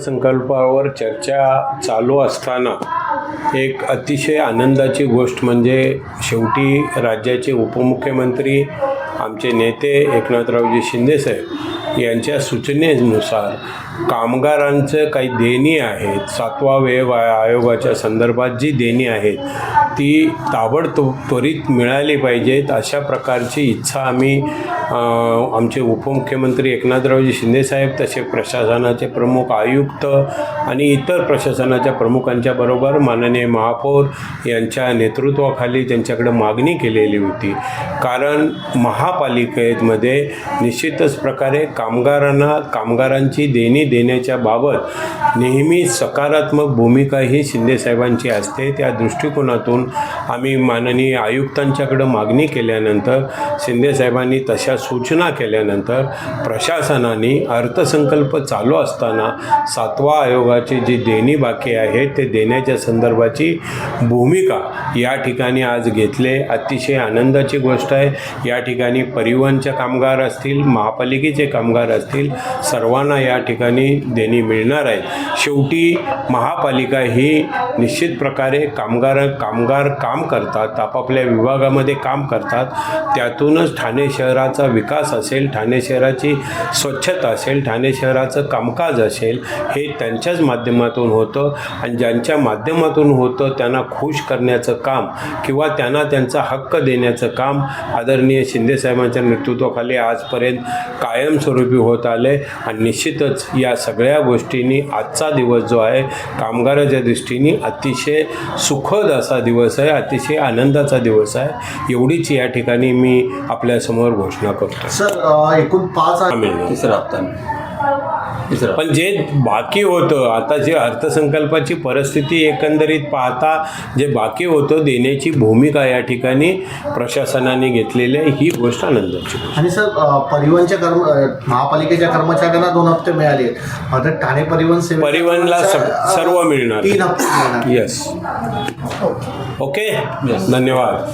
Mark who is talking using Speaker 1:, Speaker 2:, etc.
Speaker 1: अर्थसंकल्पावर चर्चा चालू असताना एक अतिशय आनंदाची गोष्ट म्हणजे शेवटी राज्याचे उपमुख्यमंत्री आमचे नेते एकनाथरावजी शिंदेसाहेब यांच्या सूचनेनुसार कामगारांचं काही देणी आहेत 7वा वेतन आयोगाच्या संदर्भात जी देणी आहेत ती ताबडतोब त्वरित मिळाली पाहिजेत अशा प्रकारची इच्छा आम्ही आमचे उपमुख्यमंत्री एकनाथरावजी शिंदेसाहेब तसे प्रशासनाचे प्रमुख आयुक्त आणि इतर प्रशासनाच्या प्रमुखांच्या बरोबर माननीय महापौर यांच्या नेतृत्वाखाली त्यांच्याकडे मागणी केलेली होती। कारण महापालिकेमध्ये निश्चितच प्रकारे कामगारांची देणी देण्याच्या बाबत नेहमी सकारात्मक भूमिका ही शिंदेसाहेबांची असते। त्या दृष्टिकोनातून आम्ही माननीय आयुक्तांच्याकडे मागणी केल्यानंतर शिंदेसाहेबांनी तशा सूचना केल्यानंतर प्रशासनाने अर्थसंकल्प चालू असताना 7वा आयोगाची जी देणी बाकी आहे ते देण्याच्या संदर्भाची भूमिका या ठिकाणी आज घेतले। अतिशय आनंदाची गोष्ट आहे। या ठिकाणी परिवहनचे कामगार असतील, महापालिकेचे कामगार असतील, सर्वांना या ठिकाणी देणी मिळणार आहे। शेवटी महापालिका ही निश्चित प्रकारे कामगार काम करतात, आपापल्या विभागामध्ये काम करतात, त्यातूनच ठाणे शहराचा विकास असेल, ठाणे शहराची स्वच्छता असेल, ठाणे शहराचं कामकाज असेल, हे त्यांच्याच माध्यमातून होतं आणि ज्यांच्या माध्यमातून होतं त्यांना खुश करण्याचं काम किंवा त्यांना त्यांचा हक्क देण्याचं काम आदरणीय शिंदेसाहेबांच्या नेतृत्वाखाली आजपर्यंत कायमस्वरूपी होत आले आणि निश्चितच या सगळ्या गोष्टींनी आजचा दिवस जो आहे कामगाराच्या दृष्टीने अतिशय सुखद असा दिवस आहे, अतिशय आनंदाचा दिवस आहे। एवढीच या ठिकाणी मी आपल्यासमोर घोषणा करतो।
Speaker 2: सर एकूण 5
Speaker 3: तिसरा हप्ता
Speaker 1: पण जे बाकी होतं आता जे अर्थसंकल्पाची परिस्थिती एकंदरीत पाहता जे बाकी होतं देण्याची भूमिका या ठिकाणी प्रशासनाने घेतलेली आहे, ही गोष्ट आनंदाची।
Speaker 2: आणि सर परिवहनच्या महापालिकेच्या कर्मचाऱ्यांना 2 हप्ते मिळाले, आता ठाणे
Speaker 1: परिवहनला सर्व मिळणार
Speaker 2: 3 हप्ते मिळणार।
Speaker 1: यस ओके धन्यवाद।